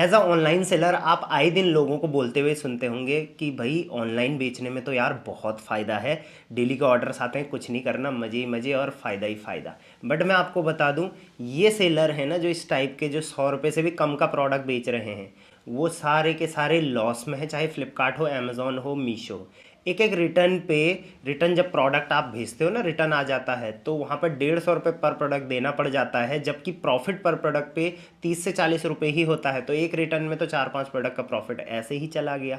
As a online seller आप आए दिन लोगों को बोलते हुए सुनते होंगे कि भाई ऑनलाइन बेचने में तो यार बहुत फ़ायदा है, डेली के ऑर्डर्स आते हैं, कुछ नहीं करना, मज़े ही मज़े और फ़ायदा ही फ़ायदा। बट मैं आपको बता दूं, ये सेलर है ना जो इस टाइप के जो 100 रुपये से भी कम का प्रोडक्ट बेच रहे हैं, वो सारे के सारे लॉस में है, चाहे फ्लिपकार्ट हो, अमेज़ॉन हो, मीशो हो। एक एक रिटर्न पे, रिटर्न जब प्रोडक्ट आप भेजते हो ना, रिटर्न आ जाता है तो वहाँ पर 150 रुपये पर प्रोडक्ट देना पड़ जाता है, जबकि प्रॉफिट पर प्रोडक्ट पे 30 से 40 रुपये ही होता है। तो एक रिटर्न में तो 4-5 प्रोडक्ट का प्रॉफिट ऐसे ही चला गया।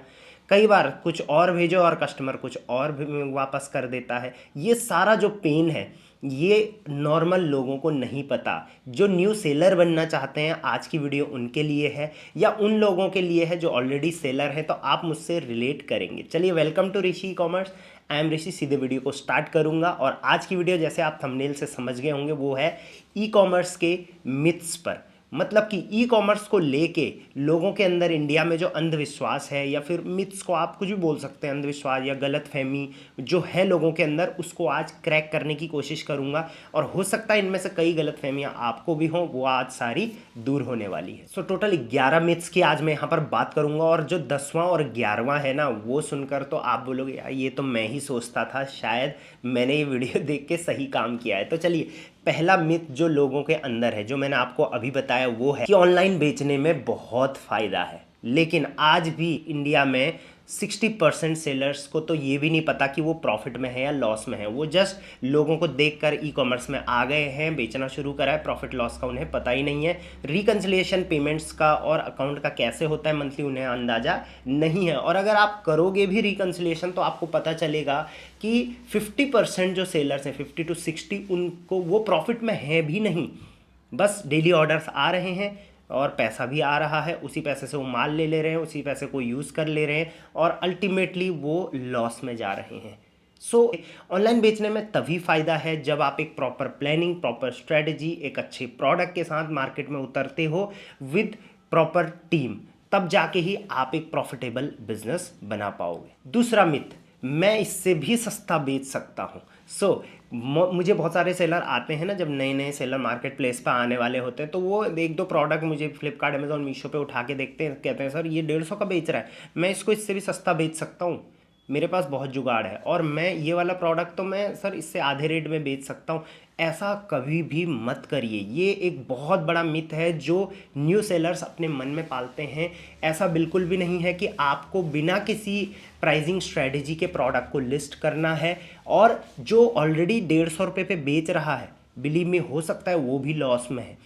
कई बार कुछ और भेजो और कस्टमर कुछ और भी वापस कर देता है। ये सारा जो पेन है ये नॉर्मल लोगों को नहीं पता। जो न्यू सेलर बनना चाहते हैं, आज की वीडियो उनके लिए है, या उन लोगों के लिए है जो ऑलरेडी सेलर हैं, तो आप मुझसे रिलेट करेंगे। चलिए, welcome to Rishi e commerce. I am Rishi. सीधे वीडियो को स्टार्ट करूंगा और आज की वीडियो, जैसे आप थंबनेल से समझ गए होंगे, वो है ई कॉमर्स के मिथ्स पर। मतलब कि ई कॉमर्स को लेके लोगों के अंदर इंडिया में जो अंधविश्वास है, या फिर मिथ्स को आप कुछ भी बोल सकते हैं, अंधविश्वास या गलतफहमी जो है लोगों के अंदर, उसको आज क्रैक करने की कोशिश करूंगा। और हो सकता है इनमें से कई गलतफहमियां आपको भी हों, वो आज सारी दूर होने वाली है। सो टोटल 11 मिथ्स की आज मैं यहाँ पर बात करूंगा, और जो 10वां और 11वां है ना, वो सुनकर तो आप बोलोगे यार ये तो मैं ही सोचता था, शायद मैंने ये वीडियो देख के सही काम किया है। तो चलिए, पहला मिथ जो लोगों के अंदर है, जो मैंने आपको अभी बताया, वो है कि ऑनलाइन बेचने में बहुत फ़ायदा है। लेकिन आज भी इंडिया में 60% सेलर्स को तो ये भी नहीं पता कि वो प्रॉफिट में है या लॉस में है। वो जस्ट लोगों को देखकर ई कॉमर्स में आ गए हैं, बेचना शुरू करा है, प्रॉफिट लॉस का उन्हें पता ही नहीं है। रिकन्सिलिएशन पेमेंट्स का और अकाउंट का कैसे होता है मंथली, उन्हें अंदाज़ा नहीं है। और अगर आप करोगे भी रिकन्सिलिएशन, तो आपको पता चलेगा कि 50% जो सेलर्स हैं, 50 to 60, उनको वो प्रॉफिट में है भी नहीं। बस डेली ऑर्डर्स आ रहे हैं और पैसा भी आ रहा है, उसी पैसे से वो माल ले ले रहे हैं, उसी पैसे को यूज़ कर ले रहे हैं, और अल्टीमेटली वो लॉस में जा रहे हैं। सो ऑनलाइन बेचने में तभी फ़ायदा है जब आप एक प्रॉपर प्लानिंग, प्रॉपर स्ट्रेटजी, एक अच्छे प्रोडक्ट के साथ मार्केट में उतरते हो विद प्रॉपर टीम। तब जाके ही आप एक प्रॉफिटेबल बिजनेस बना पाओगे। दूसरा मिथ, मैं इससे भी सस्ता बेच सकता हूँ। मुझे बहुत सारे सेलर आते हैं ना, जब नए नए सेलर मार्केट प्लेस पर आने वाले होते हैं, तो वो एक दो प्रोडक्ट मुझे फ्लिपकार्ट, अमेजोन, मीशो पे उठा के देखते हैं, कहते हैं सर ये 150 का बेच रहा है, मैं इसको इससे भी सस्ता बेच सकता हूँ, मेरे पास बहुत जुगाड़ है, और मैं ये वाला प्रोडक्ट तो मैं सर इससे आधे रेट में बेच सकता हूँ। ऐसा कभी भी मत करिए। ये एक बहुत बड़ा मिथ है जो न्यू सेलर्स अपने मन में पालते हैं। ऐसा बिल्कुल भी नहीं है कि आपको बिना किसी प्राइसिंग स्ट्रेटजी के प्रोडक्ट को लिस्ट करना है, और जो ऑलरेडी 150 रुपये पे बेच रहा है, बिलीव में हो सकता है वो भी लॉस में है,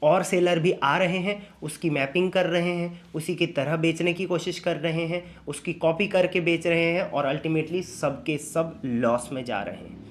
और सेलर भी आ रहे हैं, उसकी मैपिंग कर रहे हैं, उसी की तरह बेचने की कोशिश कर रहे हैं, उसकी कॉपी करके बेच रहे हैं, और अल्टीमेटली सब के सब लॉस में जा रहे हैं।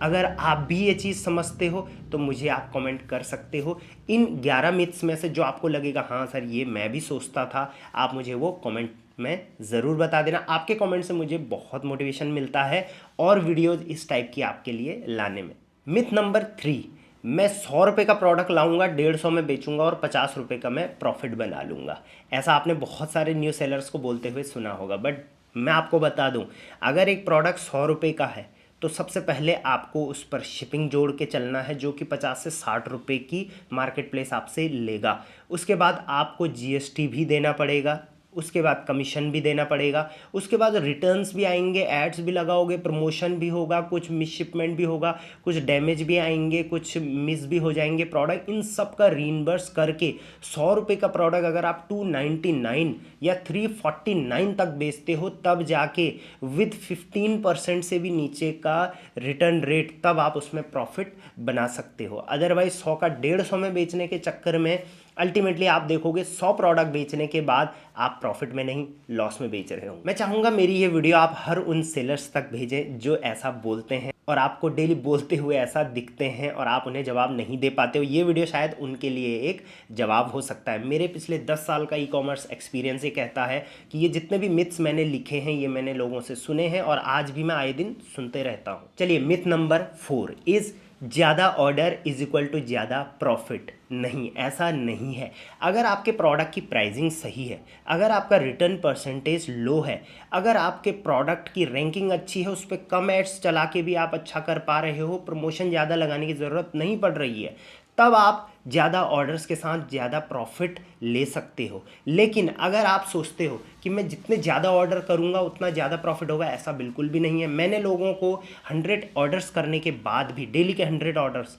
अगर आप भी ये चीज़ समझते हो तो मुझे आप कमेंट कर सकते हो। इन 11 मिथ्स में से जो आपको लगेगा हाँ सर ये मैं भी सोचता था, आप मुझे वो कमेंट में ज़रूर बता देना। आपके कमेंट से मुझे बहुत मोटिवेशन मिलता है और वीडियोज़ इस टाइप की आपके लिए लाने में। मिथ नंबर 3, मैं 100 रुपये का प्रोडक्ट लाऊंगा, 150 में बेचूंगा और 50 रुपये का मैं प्रॉफिट बना लूँगा। ऐसा आपने बहुत सारे न्यू सेलर्स को बोलते हुए सुना होगा, बट मैं आपको बता दूं, अगर एक प्रोडक्ट 100 रुपये का है तो सबसे पहले आपको उस पर शिपिंग जोड़ के चलना है, जो कि 50 से 60 रुपये की मार्केट प्लेस आपसे लेगा। उसके बाद आपको जीएसटी भी देना पड़ेगा, उसके बाद कमीशन भी देना पड़ेगा, उसके बाद रिटर्न्स भी आएंगे, एड्स भी लगाओगे, प्रमोशन भी होगा, कुछ मिस शिपमेंट भी होगा, कुछ डैमेज भी आएंगे, कुछ मिस भी हो जाएंगे प्रोडक्ट। इन सब का रीइंबर्स करके 100 रुपये का प्रोडक्ट अगर आप 299 या 349 तक बेचते हो, तब जाके विद 15% से भी नीचे का रिटर्न रेट, तब आप उसमें प्रॉफिट बना सकते हो। अदरवाइज 100 का 150 में बेचने के चक्कर में अल्टीमेटली आप देखोगे 100 प्रोडक्ट बेचने के बाद आप प्रॉफिट में नहीं, लॉस में बेच रहे हो। मैं चाहूँगा मेरी ये वीडियो आप हर उन सेलर्स तक भेजें जो ऐसा बोलते हैं और आपको डेली बोलते हुए ऐसा दिखते हैं, और आप उन्हें जवाब नहीं दे पाते हो। ये वीडियो शायद उनके लिए एक जवाब हो सकता है। मेरे पिछले 10 साल का ई कॉमर्स एक्सपीरियंस ये कहता है कि ये जितने भी मिथ्स मैंने लिखे हैं, ये मैंने लोगों से सुने हैं, और आज भी मैं आए दिन सुनते रहता हूँ। चलिए, मिथ नंबर 4 इज़ ज़्यादा ऑर्डर इज इक्वल टू ज़्यादा प्रॉफिट। नहीं, ऐसा नहीं है। अगर आपके प्रोडक्ट की प्राइसिंग सही है, अगर आपका रिटर्न परसेंटेज लो है, अगर आपके प्रोडक्ट की रैंकिंग अच्छी है, उस पर कम एड्स चला के भी आप अच्छा कर पा रहे हो, प्रमोशन ज़्यादा लगाने की ज़रूरत नहीं पड़ रही है, तब आप ज़्यादा ऑर्डर्स के साथ ज़्यादा प्रॉफिट ले सकते हो। लेकिन अगर आप सोचते हो कि मैं जितने ज़्यादा ऑर्डर करूँगा उतना ज़्यादा प्रॉफिट होगा, ऐसा बिल्कुल भी नहीं है। मैंने लोगों को 100 ऑर्डर्स करने के बाद भी, डेली के 100 ऑर्डर्स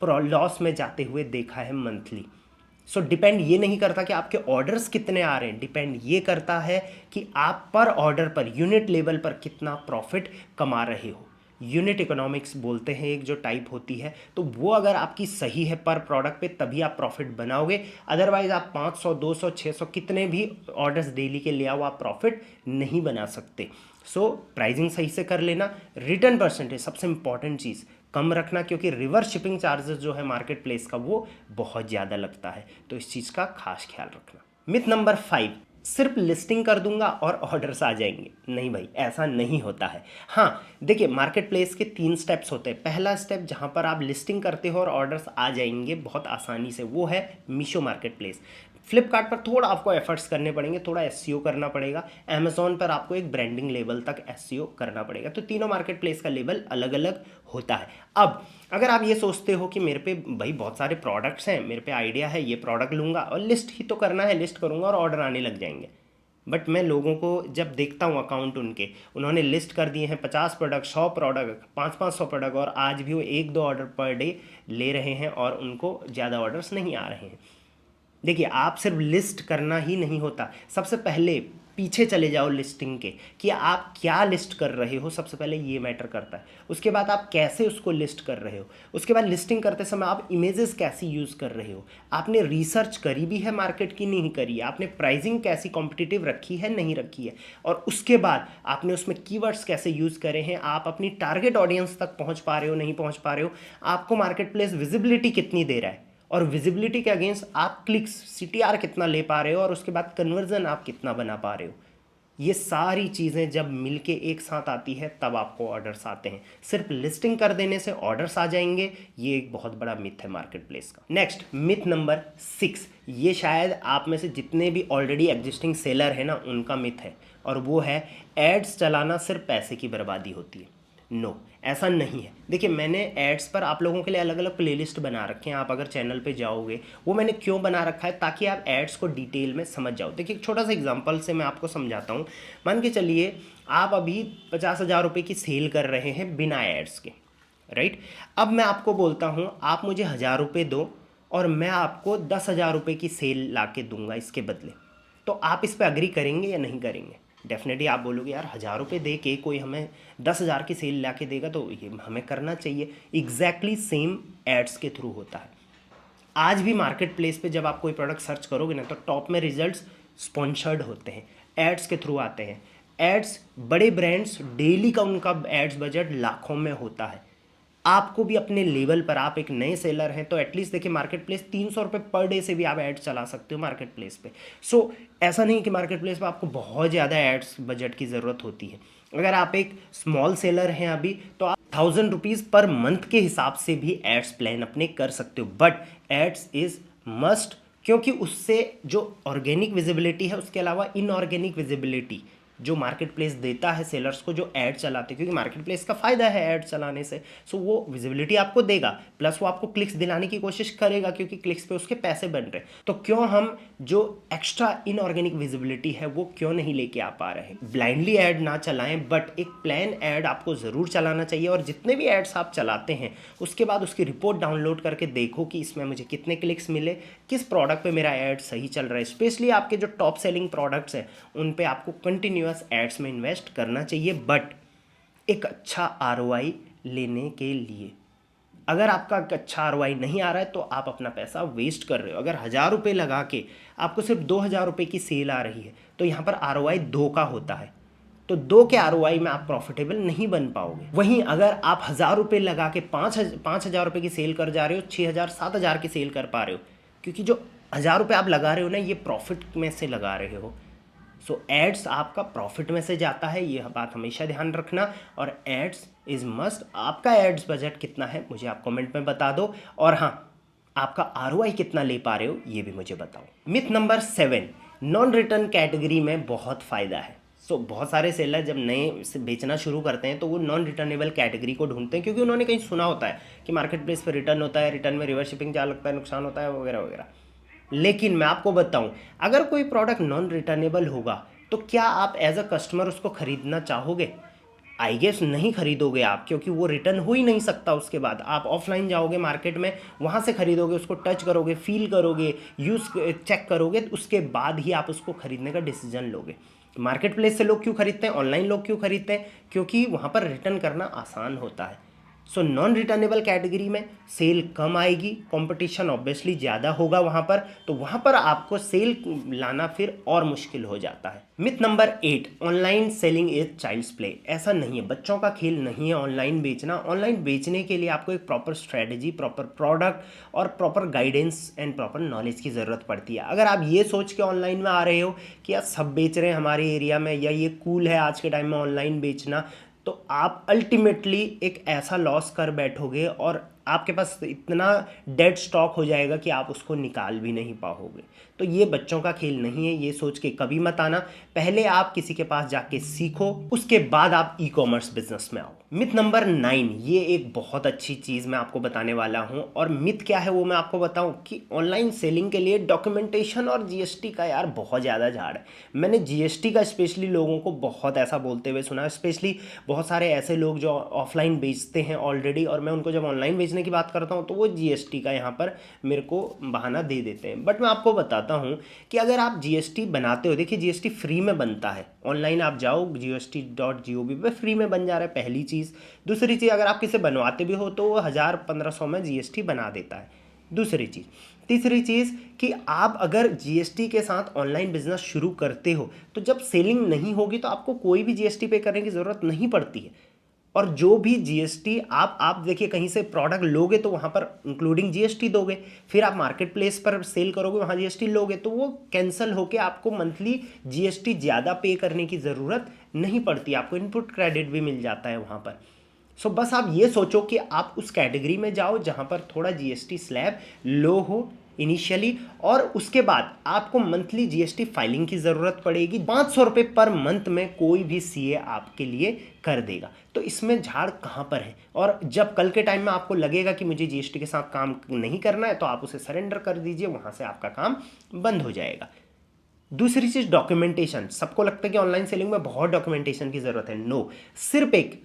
लॉस में जाते हुए देखा है मंथली। सो डिपेंड ये नहीं करता कि आपके ऑर्डर्स कितने आ रहे हैं, डिपेंड ये करता है कि आप पर ऑर्डर पर, यूनिट लेवल पर कितना प्रॉफिट कमा रहे हो। यूनिट इकोनॉमिक्स बोलते हैं एक जो टाइप होती है, तो वो अगर आपकी सही है पर प्रोडक्ट पे, तभी आप प्रॉफिट बनाओगे। अदरवाइज आप 500 200 600 कितने भी ऑर्डर्स डेली के ले आओ, आप प्रॉफिट नहीं बना सकते। सो प्राइसिंग सही से कर लेना। रिटर्न परसेंटेज सबसे इंपॉर्टेंट चीज़ कम रखना, क्योंकि रिवर्स शिपिंग चार्जेस जो है मार्केट प्लेस का वो बहुत ज़्यादा लगता है, तो इस चीज़ का खास ख्याल रखना। मिथ नंबर 5, सिर्फ लिस्टिंग कर दूंगा और ऑर्डर्स आ जाएंगे। नहीं भाई, ऐसा नहीं होता है। हाँ देखिए, मार्केट प्लेस के 3 स्टेप्स होते हैं। पहला स्टेप जहाँ पर आप लिस्टिंग करते हो और ऑर्डर्स आ जाएंगे बहुत आसानी से, वो है मीशो मार्केट प्लेस। फ्लिपकार्ट पर थोड़ा आपको एफर्ट्स करने पड़ेंगे, थोड़ा एसईओ करना पड़ेगा। अमेजोन पर आपको एक ब्रांडिंग लेवल तक एसईओ करना पड़ेगा। तो तीनों मार्केट प्लेस का लेवल अलग अलग होता है। अब अगर आप ये सोचते हो कि मेरे पे भाई बहुत सारे प्रोडक्ट्स हैं, मेरे पे आइडिया है, ये प्रोडक्ट लूँगा और लिस्ट ही तो करना है, लिस्ट करूँगा और ऑर्डर आने लग जाएंगे। बट मैं लोगों को जब देखता हूँ अकाउंट उनके, उन्होंने लिस्ट कर दिए हैं 50 प्रोडक्ट, 100 प्रोडक्ट, 500 प्रोडक्ट, और आज भी वो 1-2 ऑर्डर पर डे ले रहे हैं और उनको ज़्यादा ऑर्डर्स नहीं आ रहे हैं। देखिए, आप सिर्फ लिस्ट करना ही नहीं होता, सबसे पहले पीछे चले जाओ लिस्टिंग के, कि आप क्या लिस्ट कर रहे हो, सबसे पहले ये मैटर करता है। उसके बाद आप कैसे उसको लिस्ट कर रहे हो, उसके बाद लिस्टिंग करते समय आप इमेजेस कैसी यूज़ कर रहे हो, आपने रिसर्च करी भी है मार्केट की, नहीं करी है, आपने प्राइसिंग कैसी कॉम्पिटिटिव रखी है, नहीं रखी है, और उसके बाद आपने उसमें कीवर्ड्स कैसे यूज़ करे हैं, आप अपनी टारगेट ऑडियंस तक पहुँच पा रहे हो, नहीं पहुँच पा रहे हो, आपको मार्केट प्लेस विजिबिलिटी कितनी दे रहा है, और विजिबिलिटी के अगेंस्ट आप क्लिक्स, सीटीआर कितना ले पा रहे हो, और उसके बाद कन्वर्जन आप कितना बना पा रहे हो। ये सारी चीज़ें जब मिलके एक साथ आती है तब आपको ऑर्डर्स आते हैं। सिर्फ लिस्टिंग कर देने से ऑर्डर्स आ जाएंगे, ये एक बहुत बड़ा मिथ है मार्केट प्लेस का। नेक्स्ट, मिथ नंबर 6, ये शायद आप में से जितने भी ऑलरेडी एग्जिस्टिंग सेलर है ना, उनका मिथ है, और वो है एड्स चलाना सिर्फ पैसे की बर्बादी होती है। नो, ऐसा नहीं है। देखिए, मैंने एड्स पर आप लोगों के लिए अलग अलग प्लेलिस्ट बना रखे हैं, आप अगर चैनल पे जाओगे, वो मैंने क्यों बना रखा है, ताकि आप एड्स को डिटेल में समझ जाओ। देखिए, एक छोटा सा एग्जांपल से मैं आपको समझाता हूँ। मान के चलिए आप अभी 50,000 रुपये की सेल कर रहे हैं बिना एड्स के, राइट। अब मैं आपको बोलता हूँ आप मुझे 1,000 रुपये दो और मैं आपको 10,000 रुपये की सेल ला के दूंगा इसके बदले, तो आप इस पर अग्री करेंगे या नहीं करेंगे? डेफिनेटली आप बोलोगे यार 1,000 रुपये दे के कोई हमें 10,000 की सेल ला के देगा तो ये हमें करना चाहिए। एग्जैक्टली सेम एड्स के थ्रू होता है। आज भी मार्केट प्लेस पे जब आप कोई प्रोडक्ट सर्च करोगे ना, तो टॉप में रिजल्ट्स स्पॉन्सर्ड होते हैं, एड्स के थ्रू आते हैं। एड्स, बड़े ब्रांड्स डेली का उनका एड्स बजट लाखों में होता है। आपको भी अपने लेवल पर, आप एक नए सेलर हैं तो एटलीस्ट देखिए, मार्केट प्लेस 300 रुपये पर डे से भी आप एड्स चला सकते हो मार्केट प्लेस पे। सो ऐसा नहीं कि मार्केट प्लेस पे आपको बहुत ज़्यादा एड्स बजट की ज़रूरत होती है। अगर आप एक स्मॉल सेलर हैं अभी, तो आप 1,000 रुपीज़ पर मंथ के हिसाब से भी एड्स प्लान अपने कर सकते हो। बट एड्स इज़ मस्ट, क्योंकि उससे जो ऑर्गेनिक विजिबिलिटी है, उसके अलावा इनऑर्गेनिक विजिबिलिटी जो मार्केट प्लेस देता है सेलर्स को जो ऐड चलाते हैं, क्योंकि मार्केट प्लेस का फ़ायदा है ऐड चलाने से। सो वो विजिबिलिटी आपको देगा, प्लस वो आपको क्लिक्स दिलाने की कोशिश करेगा, क्योंकि क्लिक्स पे उसके पैसे बन रहे हैं। तो क्यों हम जो एक्स्ट्रा इनऑर्गेनिक विजिबिलिटी है वो क्यों नहीं लेके आ पा रहे हैं? ब्लाइंडली ऐड ना चलाएं, बट एक प्लान ऐड आपको ज़रूर चलाना चाहिए। और जितने भी एड्स आप चलाते हैं उसके बाद उसकी रिपोर्ट डाउनलोड करके देखो कि इसमें मुझे कितने क्लिक्स मिले, किस प्रोडक्ट पर मेरा ऐड सही चल रहा है। स्पेशली आपके जो टॉप सेलिंग प्रोडक्ट्स हैं उन पर आपको कंटिन्यूअस एड्स में इन्वेस्ट करना चाहिए, बट एक अच्छा आरओआई लेने के लिए। अगर आपका अच्छा आरओआई नहीं आ रहा है तो आप अपना पैसा वेस्ट कर रहे हो। अगर 1,000 रुपये लगा के आपको सिर्फ 2,000 रुपये की सेल आ रही है तो यहाँ पर आरओआई 2 का होता है, तो 2 के आरओआई में आप प्रॉफिटेबल नहीं बन पाओगे। वहीं अगर आप 1,000 रुपये लगा के 5,000 रुपये की सेल कर जा रहे हो, 6,000 7,000 की सेल कर पा रहे हो, क्योंकि जो 1,000 रुपये आप लगा रहे हो ना, ये प्रॉफिट में से लगा रहे हो। सो एड्स आपका प्रॉफिट में से जाता है, ये बात हमेशा ध्यान रखना। और एड्स इज़ मस्ट। आपका एड्स बजट कितना है मुझे आप कमेंट में बता दो, और हाँ, आपका आरओआई कितना ले पा रहे हो ये भी मुझे बताओ। Myth number 7, non return category में बहुत फ़ायदा है। बहुत सारे सेलर जब नए से बेचना शुरू करते हैं तो वो नॉन रिटर्नेबल कैटेगरी को ढूंढते हैं, क्योंकि उन्होंने कहीं सुना होता है कि मार्केट प्लेस पर रिटर्न होता है, रिटर्न में रिवर्स शिपिंग चार्ज लगता है, नुकसान होता है वगैरह वगैरह। लेकिन मैं आपको बताऊं, अगर कोई प्रोडक्ट नॉन रिटर्नेबल होगा तो क्या आप एज अ कस्टमर उसको खरीदना चाहोगे? आई गेस नहीं खरीदोगे आप, क्योंकि वो रिटर्न हो ही नहीं सकता। उसके बाद आप ऑफलाइन जाओगे मार्केट में, वहाँ से खरीदोगे, उसको टच करोगे, फील करोगे, यूज़ चेक करोगे, तो उसके बाद ही आप उसको खरीदने का डिसीजन लोगे। मार्केट प्लेस से लोग क्यों खरीदते हैं, ऑनलाइन लोग क्यों खरीदते हैं? क्योंकि वहाँ पर रिटर्न करना आसान होता है। सो नॉन रिटर्नेबल कैटेगरी में सेल कम आएगी, कंपटीशन ऑब्वियसली ज़्यादा होगा वहाँ पर, तो वहाँ पर आपको सेल लाना फिर और मुश्किल हो जाता है। Myth number 8, online selling is child's play. ऐसा नहीं है, बच्चों का खेल नहीं है ऑनलाइन बेचना। ऑनलाइन बेचने के लिए आपको एक प्रॉपर स्ट्रेटजी, प्रॉपर प्रोडक्ट और proper guidance and proper knowledge की ज़रूरत पड़ती है। अगर आप ये सोच के ऑनलाइन में आ रहे हो कि यार सब बेच रहे हैं हमारे एरिया में, या ये कूल है आज के टाइम में ऑनलाइन बेचना, तो आप अल्टीमेटली एक ऐसा लॉस कर बैठोगे और आपके पास इतना डेड स्टॉक हो जाएगा कि आप उसको निकाल भी नहीं पाओगे। तो ये बच्चों का खेल नहीं है, ये सोच के कभी मत आना। पहले आप किसी के पास जाके सीखो, उसके बाद आप ई कॉमर्स बिजनेस में आओ। मिथ नंबर 9, ये एक बहुत अच्छी चीज़ मैं आपको बताने वाला हूँ। और मिथ क्या है वो मैं आपको बताऊँ कि ऑनलाइन सेलिंग के लिए डॉक्यूमेंटेशन और जीएसटी का यार बहुत ज़्यादा झाड़ है। मैंने जीएसटी का स्पेशली लोगों को बहुत ऐसा बोलते हुए सुना है, स्पेशली बहुत सारे ऐसे लोग जो ऑफलाइन बेचते हैं ऑलरेडी, और मैं उनको जब ऑनलाइन बेचने की बात करता हूँ तो वो जीएसटी का यहाँ पर मेरे को बहाना दे देते हैं। बट मैं आपको बताता हूँ कि अगर आप जीएसटी बनाते हो, देखिए जीएसटी फ्री में बनता है। ऑनलाइन आप जाओ gst.gov पे, फ्री में बन जा रहा है, पहली चीज़। दूसरी चीज़, अगर आप किसी बनवाते भी हो तो वो 1000-1500 में जीएसटी बना देता है, दूसरी चीज़। तीसरी चीज़ कि आप अगर जीएसटी के साथ ऑनलाइन बिजनेस शुरू करते हो तो जब सेलिंग नहीं होगी तो आपको कोई भी जीएसटी पे करने की ज़रूरत नहीं पड़ती है। और जो भी जीएसटी आप देखिए कहीं से प्रोडक्ट लोगे तो वहाँ पर इंक्लूडिंग जीएसटी दोगे, फिर आप मार्केट प्लेस पर सेल करोगे, वहाँ जीएसटी लोगे, तो वो कैंसिल होके आपको मंथली जीएसटी ज़्यादा पे करने की ज़रूरत नहीं पड़ती, आपको इनपुट क्रेडिट भी मिल जाता है वहाँ पर। सो बस आप ये सोचो कि आप उस कैटेगरी में जाओ जहाँ पर थोड़ा जीएसटी स्लैब लो हो इनिशियली, और उसके बाद आपको मंथली जीएसटी फाइलिंग की ज़रूरत पड़ेगी। 500 रुपये पर मंथ में कोई भी सीए आपके लिए कर देगा। तो इसमें झाड़ कहाँ पर है? और जब कल के टाइम में आपको लगेगा कि मुझे जीएसटी के साथ काम नहीं करना है तो आप उसे सरेंडर कर दीजिए, वहाँ से आपका काम बंद हो जाएगा। दूसरी चीज़ डॉक्यूमेंटेशन। सबको लगता है कि ऑनलाइन सेलिंग में बहुत डॉक्यूमेंटेशन की ज़रूरत है। नो, सिर्फ एक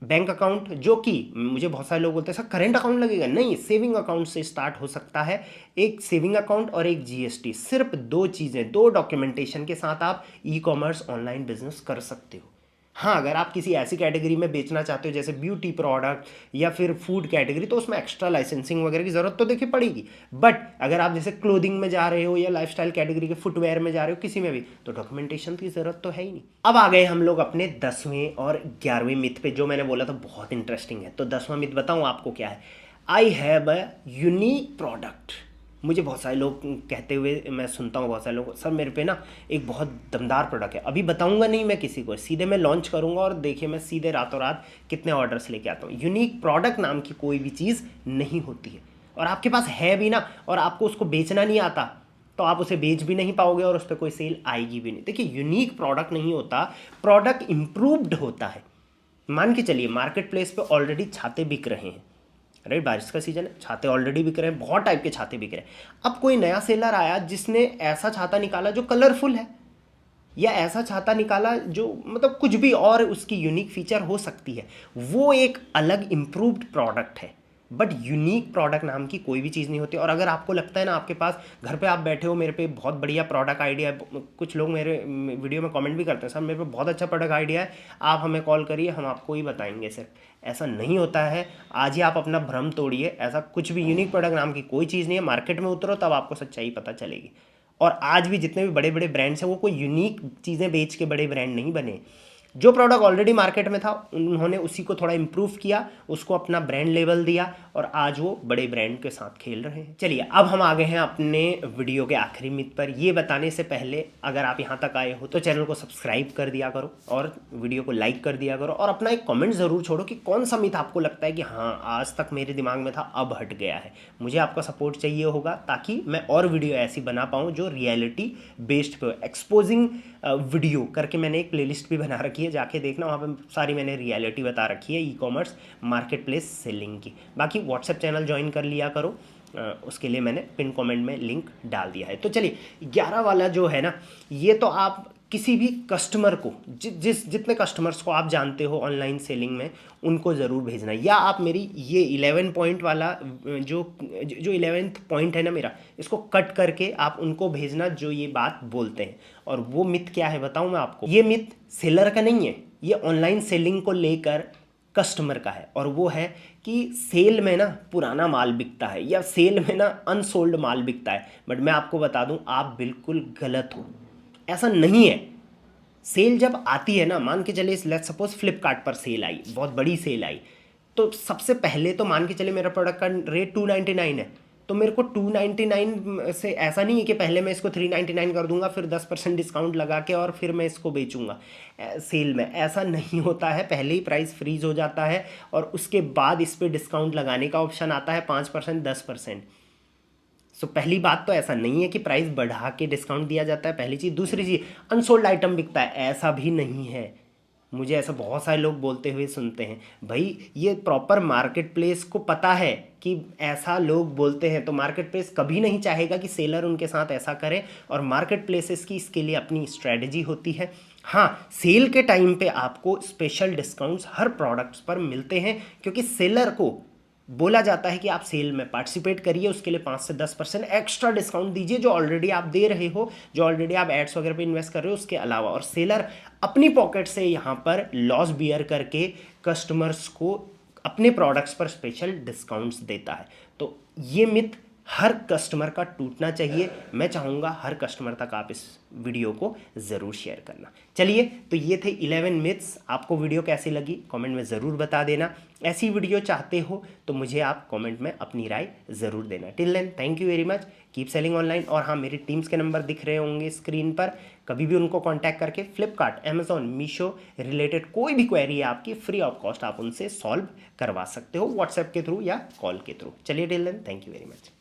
बैंक अकाउंट, जो कि मुझे बहुत सारे लोग बोलते हैं सर करेंट अकाउंट लगेगा, नहीं, सेविंग अकाउंट से स्टार्ट हो सकता है। एक सेविंग अकाउंट और एक जीएसटी, सिर्फ 2 चीज़ें, 2 डॉक्यूमेंटेशन के साथ आप ई कॉमर्स ऑनलाइन बिजनेस कर सकते हो। हाँ, अगर आप किसी ऐसी कैटेगरी में बेचना चाहते हो जैसे ब्यूटी प्रोडक्ट या फिर फूड कैटेगरी, तो उसमें एक्स्ट्रा लाइसेंसिंग वगैरह की ज़रूरत तो देखिए पड़ेगी। बट अगर आप जैसे क्लोथिंग में जा रहे हो या लाइफस्टाइल कैटेगरी के फुटवेयर में जा रहे हो, किसी में भी, तो डॉक्यूमेंटेशन की ज़रूरत तो है ही नहीं। अब आ गए हम लोग अपने 10वें और 11वें मिथ पे, जो मैंने बोला था बहुत इंटरेस्टिंग है। तो 10वां मिथ बताऊँ आपको क्या है? I have a unique product. मुझे बहुत सारे लोग कहते हुए मैं सुनता हूँ, बहुत सारे लोग, सर मेरे पे ना एक बहुत दमदार प्रोडक्ट है, अभी बताऊंगा नहीं मैं किसी को, सीधे मैं लॉन्च करूंगा और देखिए मैं सीधे रातों रात कितने ऑर्डर्स लेके आता हूँ। यूनिक प्रोडक्ट नाम की कोई भी चीज़ नहीं होती है, और आपके पास है भी ना और आपको उसको बेचना नहीं आता तो आप उसे बेच भी नहीं पाओगे और उस पर कोई सेल आएगी भी नहीं। देखिए यूनिक प्रोडक्ट नहीं होता, प्रोडक्ट इम्प्रूव्ड होता है। मान के चलिए मार्केट प्लेस पे ऑलरेडी छाते बिक रहे हैं, राइट, बारिश का सीजन है, छाते ऑलरेडी बिक रहे हैं, बहुत टाइप के छाते बिक रहे हैं। अब कोई नया सेलर आया जिसने ऐसा छाता निकाला जो कलरफुल है, या ऐसा छाता निकाला जो मतलब कुछ भी और उसकी यूनिक फीचर हो सकती है, वो एक अलग इम्प्रूव्ड प्रोडक्ट है। बट यूनिक प्रोडक्ट नाम की कोई भी चीज़ नहीं होती। और अगर आपको लगता है ना आपके पास घर पे आप बैठे हो, मेरे पे बहुत बढ़िया प्रोडक्ट आइडिया है, कुछ लोग मेरे वीडियो में कमेंट भी करते हैं सर मेरे पे बहुत अच्छा प्रोडक्ट आइडिया है, आप हमें कॉल करिए, हम आपको ही बताएंगे। सर ऐसा नहीं होता है, आज ही आप अपना भ्रम तोड़िए, ऐसा कुछ भी यूनिक प्रोडक्ट नाम की कोई चीज़ नहीं है। मार्केट में उतरो तब आपको सच्चाई पता चलेगी। और आज भी जितने भी बड़े बड़े ब्रांड्स हैं वो कोई यूनिक चीज़ें बेच के बड़े ब्रांड नहीं बने। जो प्रोडक्ट ऑलरेडी मार्केट में था उन्होंने उसी को थोड़ा इम्प्रूव किया, उसको अपना ब्रांड लेवल दिया और आज वो बड़े ब्रांड के साथ खेल रहे हैं। चलिए अब हम आ गए हैं अपने वीडियो के आखिरी मिथ पर। ये बताने से पहले अगर आप यहाँ तक आए हो तो चैनल को सब्सक्राइब कर दिया करो और वीडियो को लाइक कर दिया करो और अपना एक कमेंट ज़रूर छोड़ो कि कौन सा मिथ आपको लगता है कि हाँ आज तक मेरे दिमाग में था अब हट गया है। मुझे आपका सपोर्ट चाहिए होगा ताकि मैं और वीडियो ऐसी बना पाऊँ जो रियलिटी बेस्ड पे एक्सपोजिंग वीडियो करके मैंने एक प्लेलिस्ट भी बना रखी है, जाके देखना, वहाँ पे सारी मैंने रियलिटी बता रखी है e commerce market place selling की। बाकी व्हाट्सएप चैनल ज्वाइन कर लिया करो, उसके लिए मैंने पिन कमेंट में लिंक डाल दिया है। तो चलिए 11 वाला जो है ना, ये तो आप किसी भी कस्टमर को जितने कस्टमर्स को आप जानते हो ऑनलाइन सेलिंग में उनको ज़रूर भेजना, या आप मेरी ये 11 पॉइंट वाला जो 11th पॉइंट है ना मेरा, इसको कट करके आप उनको भेजना जो ये बात बोलते हैं। और वो मिथ क्या है बताऊं मैं आपको, ये मिथ सेलर का नहीं है, ये ऑनलाइन सेलिंग को लेकर कस्टमर का है। और वो है कि सेल में ना पुराना माल बिकता है या सेल में ना अनसोल्ड माल बिकता है। बट मैं आपको बता दूं आप बिल्कुल गलत हो, ऐसा नहीं है। सेल जब आती है ना, मान के चले लेट्स सपोज फ्लिपकार्ट पर सेल आई, बहुत बड़ी सेल आई, तो सबसे पहले तो मान के चले मेरा प्रोडक्ट का रेट 299 है, तो मेरे को 299 से ऐसा नहीं है कि पहले मैं इसको 399 कर दूंगा फिर 10% डिस्काउंट लगा के और फिर मैं इसको बेचूंगा। सेल में ऐसा नहीं होता है, पहले ही प्राइस फ्रीज हो जाता है और उसके बाद इस पर डिस्काउंट लगाने का ऑप्शन आता है 5% 10%। सो पहली बात तो ऐसा नहीं है कि प्राइस बढ़ा के डिस्काउंट दिया जाता है, पहली चीज़। दूसरी चीज़, अनसोल्ड आइटम बिकता है, ऐसा भी नहीं है। मुझे ऐसा बहुत सारे लोग बोलते हुए सुनते हैं। भाई ये प्रॉपर मार्केट प्लेस को पता है कि ऐसा लोग बोलते हैं, तो मार्केट प्लेस कभी नहीं चाहेगा कि सेलर उनके साथ ऐसा करे, और मार्केट प्लेसेस की इसके लिए अपनी स्ट्रेटजी होती है। हाँ, सेल के टाइम पे आपको स्पेशल डिस्काउंट्स हर प्रोडक्ट्स पर मिलते हैं, क्योंकि सेलर को बोला जाता है कि आप सेल में पार्टिसिपेट करिए, उसके लिए 5 से 10% एक्स्ट्रा डिस्काउंट दीजिए जो ऑलरेडी आप दे रहे हो, जो ऑलरेडी आप एड्स वगैरह पे इन्वेस्ट कर रहे हो उसके अलावा। और सेलर अपनी पॉकेट से यहाँ पर लॉस बियर करके कस्टमर्स को अपने प्रोडक्ट्स पर स्पेशल डिस्काउंट्स देता है। तो ये मिथ हर कस्टमर का टूटना चाहिए। मैं चाहूँगा हर कस्टमर तक आप इस वीडियो को ज़रूर शेयर करना। चलिए, तो ये थे 11 मिथ्स। आपको वीडियो कैसी लगी कमेंट में ज़रूर बता देना। ऐसी वीडियो चाहते हो तो मुझे आप कमेंट में अपनी राय ज़रूर देना। Till then thank you very much, keep selling online. और हाँ, मेरी टीम्स के नंबर दिख रहे होंगे स्क्रीन पर, कभी भी उनको कॉन्टैक्ट करके फ्लिपकार्ट, अमेजॉन, मीशो रिलेटेड कोई भी क्वेरी है आपकी, फ्री ऑफ कॉस्ट आप उनसे सॉल्व करवा सकते हो, व्हाट्सएप के थ्रू या कॉल के थ्रू। चलिए, till then thank you very much.